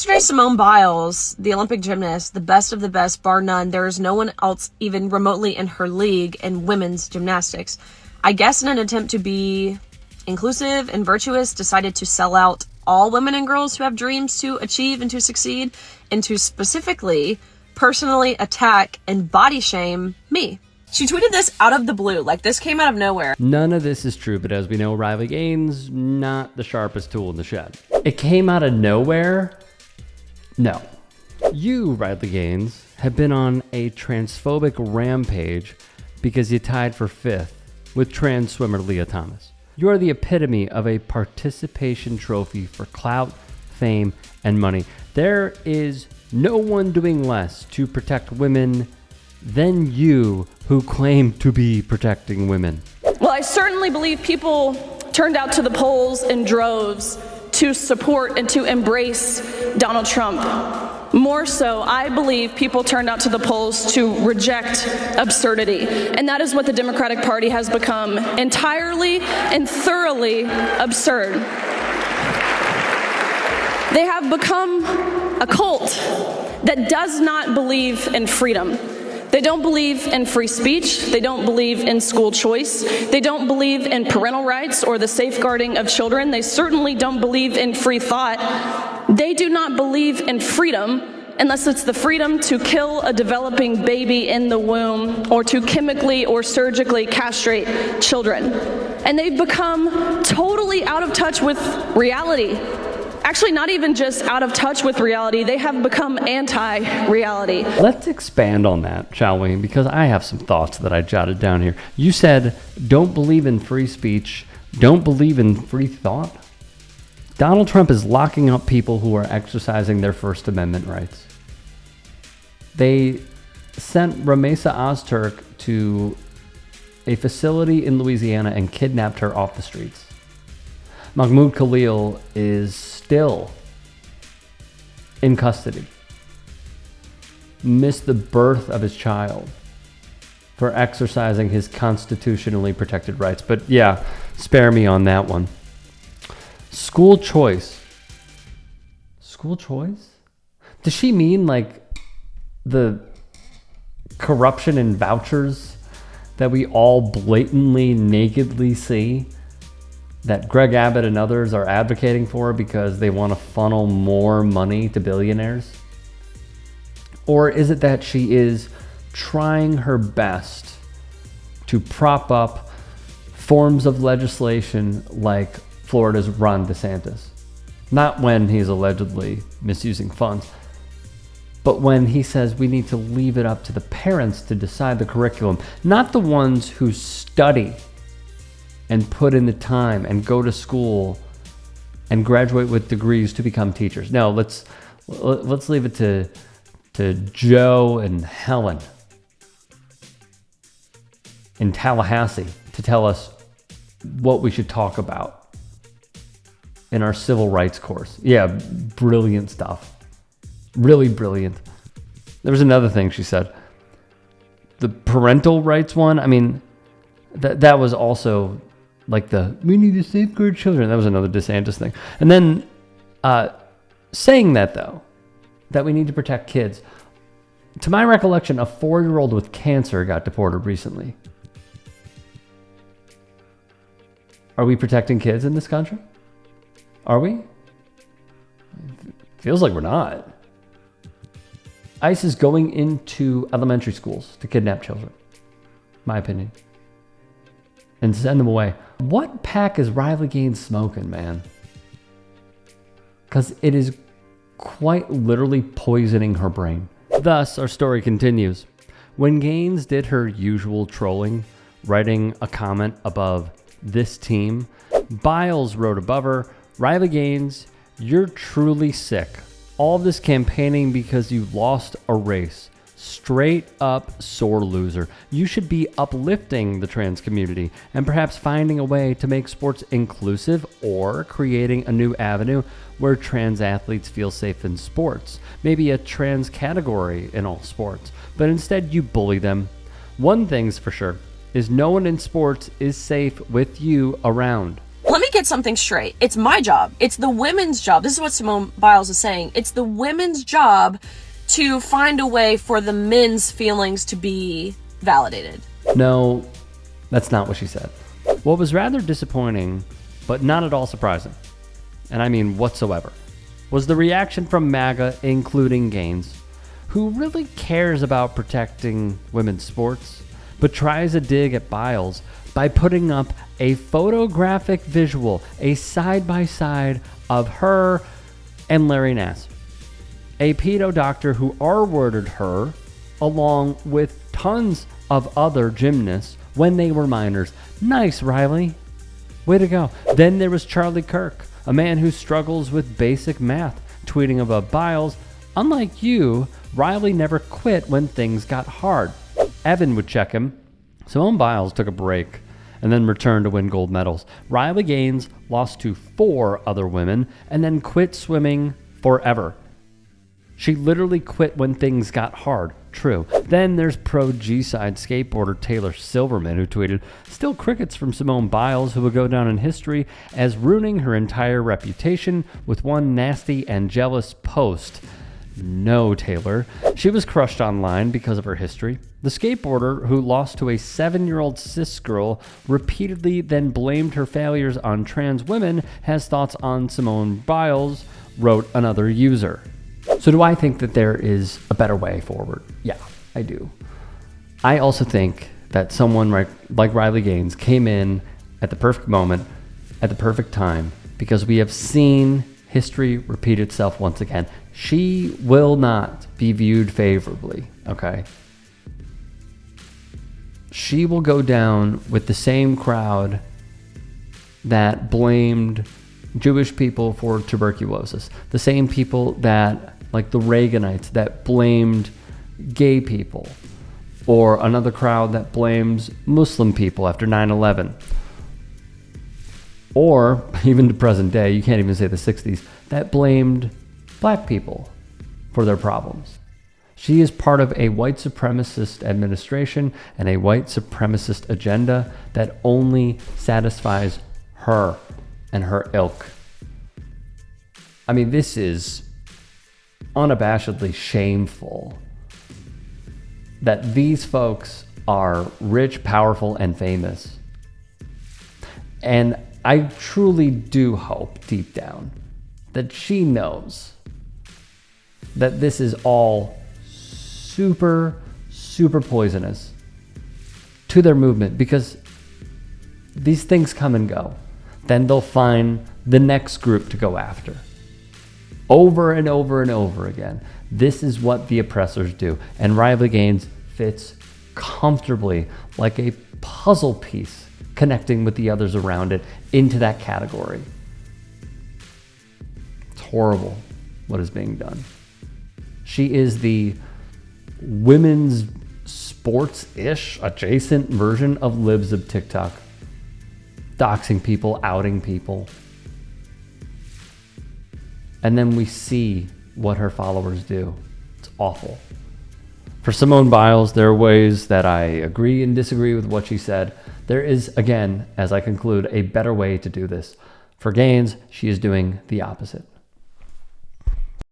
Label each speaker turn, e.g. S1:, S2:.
S1: Yesterday, Simone Biles, the Olympic gymnast, the best of the best, bar none. There is no one else even remotely in her league in women's gymnastics. I guess in an attempt to be inclusive and virtuous, decided to sell out all women and girls who have dreams to achieve and to succeed, and to specifically personally attack and body shame me. She tweeted this out of the blue, like this came out of nowhere.
S2: None of this is true, but as we know, Biles-Gaines, not the sharpest tool in the shed. It came out of nowhere? No. You, Biles-Gaines, have been on a transphobic rampage because you tied for 5th with trans swimmer Leah Thomas. You are the epitome of a participation trophy for clout, fame, and money. There is no one doing less to protect women than you, who claim to be protecting women.
S3: Well, I certainly believe people turned out to the polls in droves to support and to embrace Donald Trump. More so, I believe people turned out to the polls to reject absurdity. And that is what the Democratic Party has become, entirely and thoroughly absurd. They have become a cult that does not believe in freedom. They don't believe in free speech. They don't believe in school choice. They don't believe in parental rights or the safeguarding of children. They certainly don't believe in free thought. They do not believe in freedom unless it's the freedom to kill a developing baby in the womb or to chemically or surgically castrate children. And they've become totally out of touch with reality. Actually, not even just out of touch with reality, they have become anti-reality.
S2: Let's expand on that, shall we? Because I have some thoughts that I jotted down here. You said, don't believe in free speech, don't believe in free thought. Donald Trump is locking up people who are exercising their First Amendment rights. They sent Ramesa Ozturk to a facility in Louisiana and kidnapped her off the streets. Mahmoud Khalil is still in custody. Missed the birth of his child for exercising his constitutionally protected rights. But yeah, spare me on that one. School choice. School choice? Does she mean like the corruption in vouchers that we all blatantly, nakedly see? That Greg Abbott and others are advocating for because they want to funnel more money to billionaires? Or is it that she is trying her best to prop up forms of legislation like Florida's Ron DeSantis? Not when he's allegedly misusing funds, but when he says we need to leave it up to the parents to decide the curriculum, not the ones who study and put in the time and go to school and graduate with degrees to become teachers. No, let's leave it to Joe and Helen in Tallahassee to tell us what we should talk about in our civil rights course. Yeah, brilliant stuff. Really brilliant. There was another thing she said. The parental rights one, I mean, that was also like we need to safeguard children. That was another DeSantis thing. And then saying that, though, that we need to protect kids. To my recollection, a 4-year-old with cancer got deported recently. Are we protecting kids in this country? Are we? Feels like we're not. ICE is going into elementary schools to kidnap children. My opinion. And send them away. What pack is Biles-Gaines smoking, man? Because it is quite literally poisoning her brain. Thus, our story continues. When Gaines did her usual trolling, writing a comment above this team, Biles wrote above her, Biles-Gaines, you're truly sick. All this campaigning because you lost a race. Straight up sore loser. You should be uplifting the trans community and perhaps finding a way to make sports inclusive or creating a new avenue where trans athletes feel safe in sports. Maybe a trans category in all sports. But instead you bully them. One thing's for sure is no one in sports is safe with you around.
S1: Let me get something straight. It's my job. It's the women's job. This is what Simone Biles is saying. It's the women's job to find a way for the men's feelings to be validated.
S2: No, that's not what she said. What was rather disappointing, but not at all surprising, and I mean whatsoever, was the reaction from MAGA, including Gaines, who really cares about protecting women's sports, but tries a dig at Biles by putting up a photographic visual, a side-by-side of her and Larry Nassar, a pedo doctor who R-worded her along with tons of other gymnasts when they were minors. Nice, Riley. Way to go. Then there was Charlie Kirk, a man who struggles with basic math, tweeting about Biles. Unlike you, Riley never quit when things got hard. Evan would check him. Simone Biles took a break and then returned to win gold medals. Riley Gaines lost to 4 other women and then quit swimming forever. She literally quit when things got hard. True. Then there's pro G-side skateboarder Taylor Silverman, who tweeted, "Still crickets from Simone Biles, who will go down in history as ruining her entire reputation with one nasty and jealous post." No, Taylor. She was crushed online because of her history. The skateboarder, who lost to a 7-year-old cis girl, repeatedly then blamed her failures on trans women, has thoughts on Simone Biles, wrote another user. So do I think that there is a better way forward? Yeah, I do. I also think that someone like Riley Gaines came in at the perfect moment, at the perfect time, because we have seen history repeat itself once again. She will not be viewed favorably, okay? She will go down with the same crowd that blamed Jewish people for tuberculosis, the same people that, like the Reaganites, that blamed gay people, or another crowd that blames Muslim people after 9/11, or even to present day, you can't even say the 60s, that blamed black people for their problems. She is part of a white supremacist administration and a white supremacist agenda that only satisfies her and her ilk. I mean, this is unabashedly shameful that these folks are rich, powerful, and famous. And I truly do hope deep down that she knows that this is all super, super poisonous to their movement, because these things come and go. Then they'll find the next group to go after. Over and over and over again. This is what the oppressors do. And Riley Gaines fits comfortably like a puzzle piece, connecting with the others around it into that category. It's horrible what is being done. She is the women's sports-ish adjacent version of libs of TikTok. Doxing people, outing people. And then we see what her followers do. It's awful. For Simone Biles, there are ways that I agree and disagree with what she said. There is, again, as I conclude, a better way to do this. For Gaines, she is doing the opposite.